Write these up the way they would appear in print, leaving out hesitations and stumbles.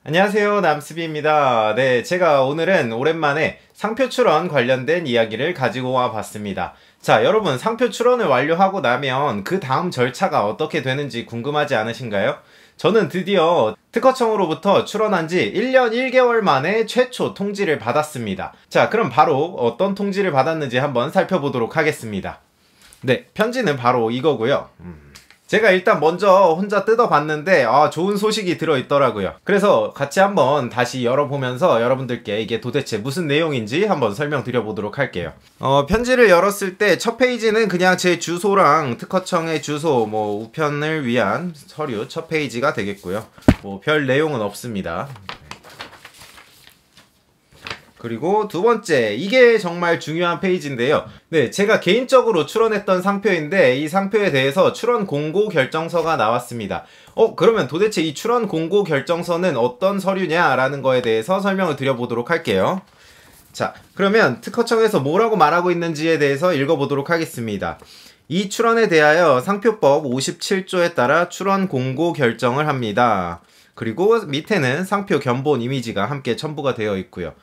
안녕하세요, 남스비입니다. 네, 제가 오늘은 오랜만에 상표 출원 관련된 이야기를 가지고 와 봤습니다. 자, 여러분, 상표 출원을 완료하고 나면 그 다음 절차가 어떻게 되는지 궁금하지 않으신가요? 저는 드디어 특허청으로부터 출원한 지 1년 1개월 만에 최초 통지를 받았습니다. 자, 그럼 바로 어떤 통지를 받았는지 한번 살펴보도록 하겠습니다. 네, 편지는 바로 이거고요. 제가 일단 먼저 혼자 뜯어봤는데 좋은 소식이 들어있더라고요. 그래서 같이 한번 다시 열어보면서 여러분들께 이게 도대체 무슨 내용인지 한번 설명드려보도록 할게요. 편지를 열었을 때 첫 페이지는 그냥 제 주소랑 특허청의 주소, 우편을 위한 서류 첫 페이지가 되겠고요. 별 내용은 없습니다. 그리고 두 번째, 이게 정말 중요한 페이지인데요. 네, 제가 개인적으로 출원했던 상표인데 이 상표에 대해서 출원 공고 결정서가 나왔습니다. 그러면 도대체 이 출원 공고 결정서는 어떤 서류냐라는 거에 대해서 설명을 드려보도록 할게요. 자, 그러면 특허청에서 뭐라고 말하고 있는지에 대해서 읽어보도록 하겠습니다. 이 출원에 대하여 상표법 57조에 따라 출원 공고 결정을 합니다. 그리고 밑에는 상표 견본 이미지가 함께 첨부가 되어 있고요.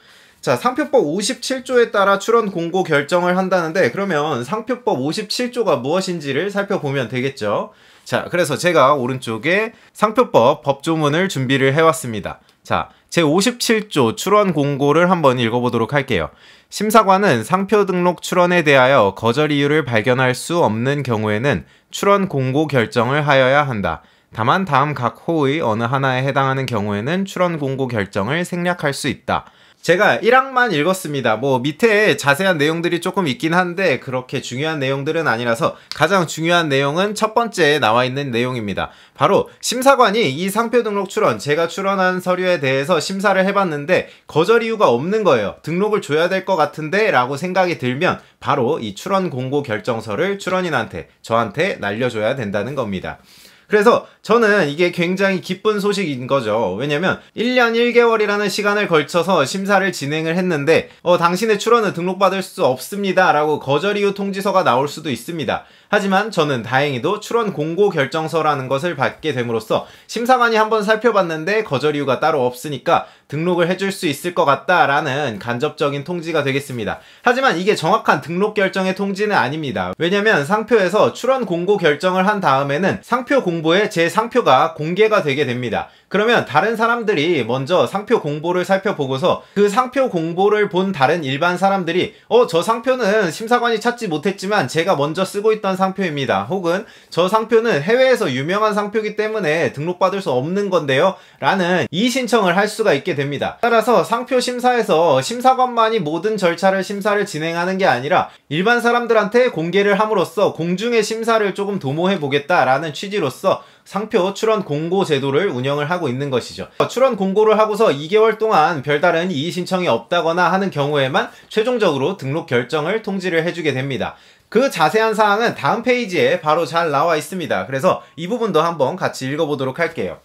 자, 상표법 57조에 따라 출원 공고 결정을 한다는데 그러면 상표법 57조가 무엇인지를 살펴보면 되겠죠. 자, 그래서 제가 오른쪽에 상표법 법조문을 준비를 해왔습니다. 자, 제57조 출원 공고를 한번 읽어보도록 할게요. 심사관은 상표 등록 출원에 대하여 거절 이유를 발견할 수 없는 경우에는 출원 공고 결정을 하여야 한다. 다만 다음 각 호의 어느 하나에 해당하는 경우에는 출원 공고 결정을 생략할 수 있다. 제가 1항만 읽었습니다. 밑에 자세한 내용들이 조금 있긴 한데 그렇게 중요한 내용들은 아니라서 가장 중요한 내용은 첫 번째에 나와 있는 내용입니다. 바로 심사관이 이 상표 등록 출원, 제가 출원한 서류에 대해서 심사를 해봤는데 거절 이유가 없는 거예요. 등록을 줘야 될 것 같은데 라고 생각이 들면 바로 이 출원 공고 결정서를 출원인한테, 저한테 날려줘야 된다는 겁니다. 그래서 저는 이게 굉장히 기쁜 소식인 거죠. 왜냐면 1년 1개월이라는 시간을 걸쳐서 심사를 진행을 했는데 당신의 출원은 등록받을 수 없습니다 라고 거절 이유 통지서가 나올 수도 있습니다. 하지만 저는 다행히도 출원 공고 결정서라는 것을 받게 됨으로써 심사관이 한번 살펴봤는데 거절 이유가 따로 없으니까 등록을 해줄 수 있을 것 같다라는 간접적인 통지가 되겠습니다. 하지만 이게 정확한 등록 결정의 통지는 아닙니다. 왜냐면 상표에서 출원 공고 결정을 한 다음에는 상표 공보에 제 상표가 공개가 되게 됩니다. 그러면 다른 사람들이 먼저 상표 공보를 살펴보고서 그 상표 공보를 본 다른 일반 사람들이 저 상표는 심사관이 찾지 못했지만 제가 먼저 쓰고 있던 상표입니다. 혹은 저 상표는 해외에서 유명한 상표이기 때문에 등록받을 수 없는 건데요 라는 이의 신청을 할 수가 있게 됩니다. 따라서 상표 심사에서 심사관만이 모든 절차를 심사를 진행하는 게 아니라 일반 사람들한테 공개를 함으로써 공중의 심사를 조금 도모해 보겠다라는 취지로서 상표 출원 공고 제도를 운영을 하고 있는 것이죠. 출원 공고를 하고서 2개월 동안 별다른 이의 신청이 없다거나 하는 경우에만 최종적으로 등록 결정을 통지를 해주게 됩니다. 그 자세한 사항은 다음 페이지에 바로 잘 나와 있습니다. 그래서 이 부분도 한번 같이 읽어보도록 할게요.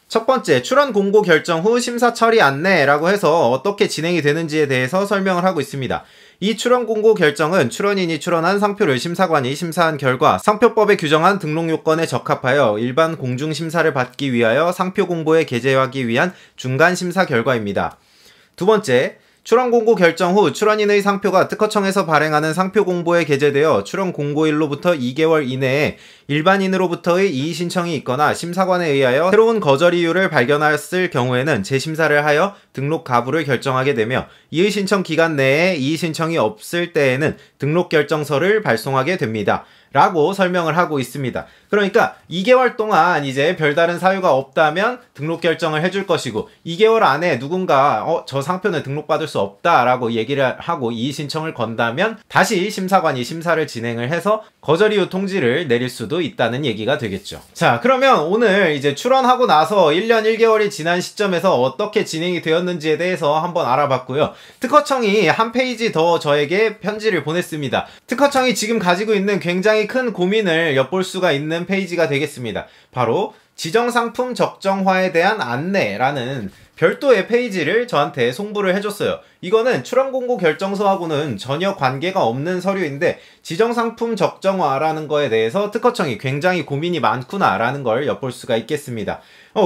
첫 번째, 출원 공고 결정 후 심사 처리 안내라고 해서 어떻게 진행이 되는지에 대해서 설명을 하고 있습니다. 이 출원 공고 결정은 출원인이 출원한 상표를 심사관이 심사한 결과 상표법에 규정한 등록 요건에 적합하여 일반 공중 심사를 받기 위하여 상표 공보에 게재하기 위한 중간 심사 결과입니다. 두 번째, 출원 공고 결정 후 출원인의 상표가 특허청에서 발행하는 상표 공보에 게재되어 출원 공고일로부터 2개월 이내에 일반인으로부터의 이의 신청이 있거나 심사관에 의하여 새로운 거절 이유를 발견했을 경우에는 재심사를 하여 등록 가부를 결정하게 되며 이의 신청 기간 내에 이의 신청이 없을 때에는 등록 결정서를 발송하게 됩니다. 라고 설명을 하고 있습니다. 그러니까 2개월 동안 이제 별다른 사유가 없다면 등록 결정을 해줄 것이고 2개월 안에 누군가 저 상표는 등록받을 수 없다라고 얘기를 하고 이의 신청을 건다면 다시 심사관이 심사를 진행을 해서 거절 이유 통지를 내릴 수도 있다는 얘기가 되겠죠. 자, 그러면 오늘 이제 출원하고 나서 1년 1개월이 지난 시점에서 어떻게 진행이 되었는지에 대해서 한번 알아봤고요. 특허청이 한 페이지 더 저에게 편지를 보냈습니다. 특허청이 지금 가지고 있는 굉장히 큰 고민을 엿볼 수가 있는 페이지가 되겠습니다. 바로 지정상품 적정화에 대한 안내라는 별도의 페이지를 저한테 송부를 해줬어요. 이거는 출원공고 결정서하고는 전혀 관계가 없는 서류인데 지정상품 적정화라는 거에 대해서 특허청이 굉장히 고민이 많구나라는 걸 엿볼 수가 있겠습니다.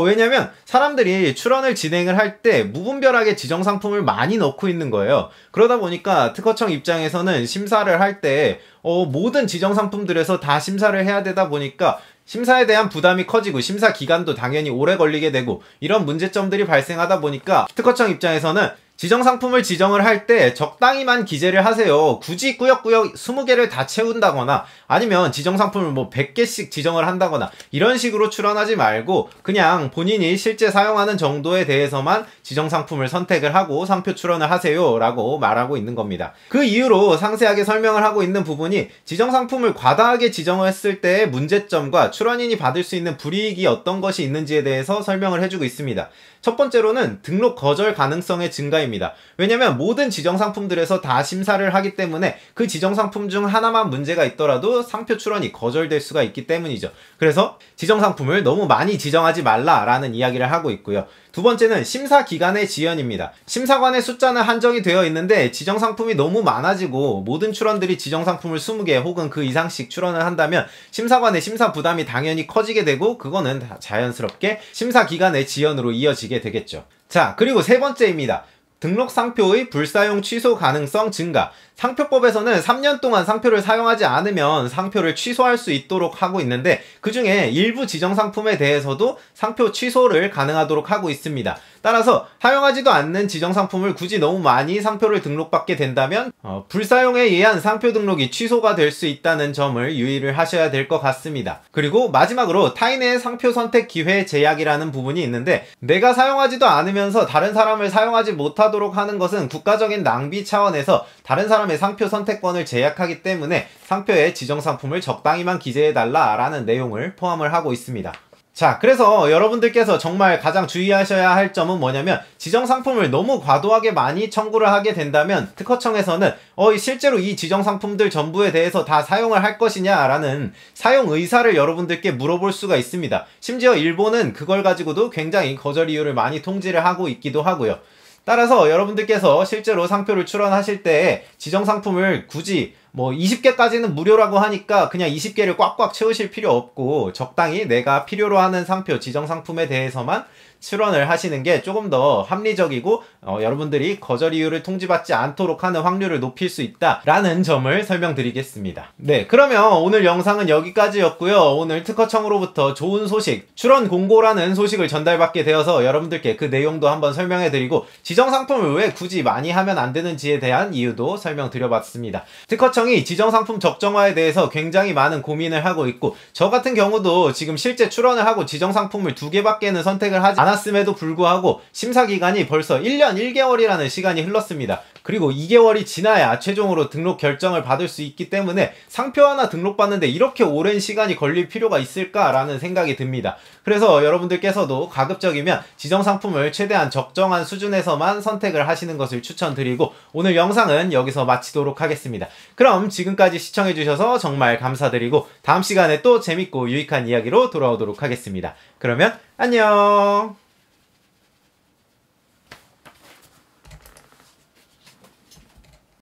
왜냐면 사람들이 출원을 진행을 할 때 무분별하게 지정상품을 많이 넣고 있는 거예요. 그러다 보니까 특허청 입장에서는 심사를 할 때 모든 지정상품들에서 다 심사를 해야 되다 보니까 심사에 대한 부담이 커지고 심사 기간도 당연히 오래 걸리게 되고 이런 문제점들이 발생하다 보니까 특허청 입장에서는 지정상품을 지정을 할 때 적당히만 기재를 하세요. 굳이 꾸역꾸역 20개를 다 채운다거나 아니면 지정상품을 뭐 100개씩 지정을 한다거나 이런 식으로 출원하지 말고 그냥 본인이 실제 사용하는 정도에 대해서만 지정상품을 선택을 하고 상표 출원을 하세요 라고 말하고 있는 겁니다. 그 이유로 상세하게 설명을 하고 있는 부분이 지정상품을 과다하게 지정을 했을 때의 문제점과 출원인이 받을 수 있는 불이익이 어떤 것이 있는지에 대해서 설명을 해주고 있습니다. 첫 번째로는 등록 거절 가능성의 증가입니다. 왜냐면 모든 지정상품들에서 다 심사를 하기 때문에 그 지정상품 중 하나만 문제가 있더라도 상표 출원이 거절될 수가 있기 때문이죠. 그래서 지정상품을 너무 많이 지정하지 말라라는 이야기를 하고 있고요. 두 번째는 심사 기간의 지연입니다. 심사관의 숫자는 한정이 되어 있는데 지정상품이 너무 많아지고 모든 출원들이 지정상품을 20개 혹은 그 이상씩 출원을 한다면 심사관의 심사 부담이 당연히 커지게 되고 그거는 자연스럽게 심사 기간의 지연으로 이어지게 되겠죠. 자, 그리고 세 번째입니다. 등록 상표의 불사용 취소 가능성 증가. 상표법에서는 3년 동안 상표를 사용하지 않으면 상표를 취소할 수 있도록 하고 있는데 그 중에 일부 지정상품에 대해서도 상표 취소를 가능하도록 하고 있습니다. 따라서 사용하지도 않는 지정상품을 굳이 너무 많이 상표를 등록받게 된다면 불사용에 의한 상표 등록이 취소가 될 수 있다는 점을 유의를 하셔야 될 것 같습니다. 그리고 마지막으로 타인의 상표 선택 기회 제약이라는 부분이 있는데 내가 사용하지도 않으면서 다른 사람을 사용하지 못하도록 하는 것은 국가적인 낭비 차원에서 다른 사람의 상표 선택권을 제약하기 때문에 상표에 지정상품을 적당히만 기재해달라라는 내용을 포함을 하고 있습니다. 자, 그래서 여러분들께서 정말 가장 주의하셔야 할 점은 뭐냐면 지정상품을 너무 과도하게 많이 청구를 하게 된다면 특허청에서는 실제로 이 지정상품들 전부에 대해서 다 사용을 할 것이냐라는 사용 의사를 여러분들께 물어볼 수가 있습니다. 심지어 일본은 그걸 가지고도 굉장히 거절 이유를 많이 통지를 하고 있기도 하고요. 따라서 여러분들께서 실제로 상표를 출원하실 때 지정상품을 굳이 20개까지는 무료라고 하니까 그냥 20개를 꽉꽉 채우실 필요 없고 적당히 내가 필요로 하는 상표, 지정상품에 대해서만 출원을 하시는 게 조금 더 합리적이고 여러분들이 거절 이유를 통지받지 않도록 하는 확률을 높일 수 있다라는 점을 설명드리겠습니다. 네, 그러면 오늘 영상은 여기까지였고요. 오늘 특허청으로부터 좋은 소식, 출원 공고라는 소식을 전달받게 되어서 여러분들께 그 내용도 한번 설명해드리고 지정상품을 왜 굳이 많이 하면 안 되는지에 대한 이유도 설명드려봤습니다. 특허청이 지정상품 적정화에 대해서 굉장히 많은 고민을 하고 있고 저 같은 경우도 지금 실제 출원을 하고 지정상품을 2개밖에는 선택을 하지 않았음에도 불구하고 심사기간이 벌써 1년 1개월이라는 시간이 흘렀습니다. 그리고 2개월이 지나야 최종으로 등록 결정을 받을 수 있기 때문에 상표 하나 등록받는데 이렇게 오랜 시간이 걸릴 필요가 있을까라는 생각이 듭니다. 그래서 여러분들께서도 가급적이면 지정상품을 최대한 적정한 수준에서만 선택을 하시는 것을 추천드리고 오늘 영상은 여기서 마치도록 하겠습니다. 그럼 지금까지 시청해주셔서 정말 감사드리고 다음 시간에 또 재밌고 유익한 이야기로 돌아오도록 하겠습니다. 그러면 안녕!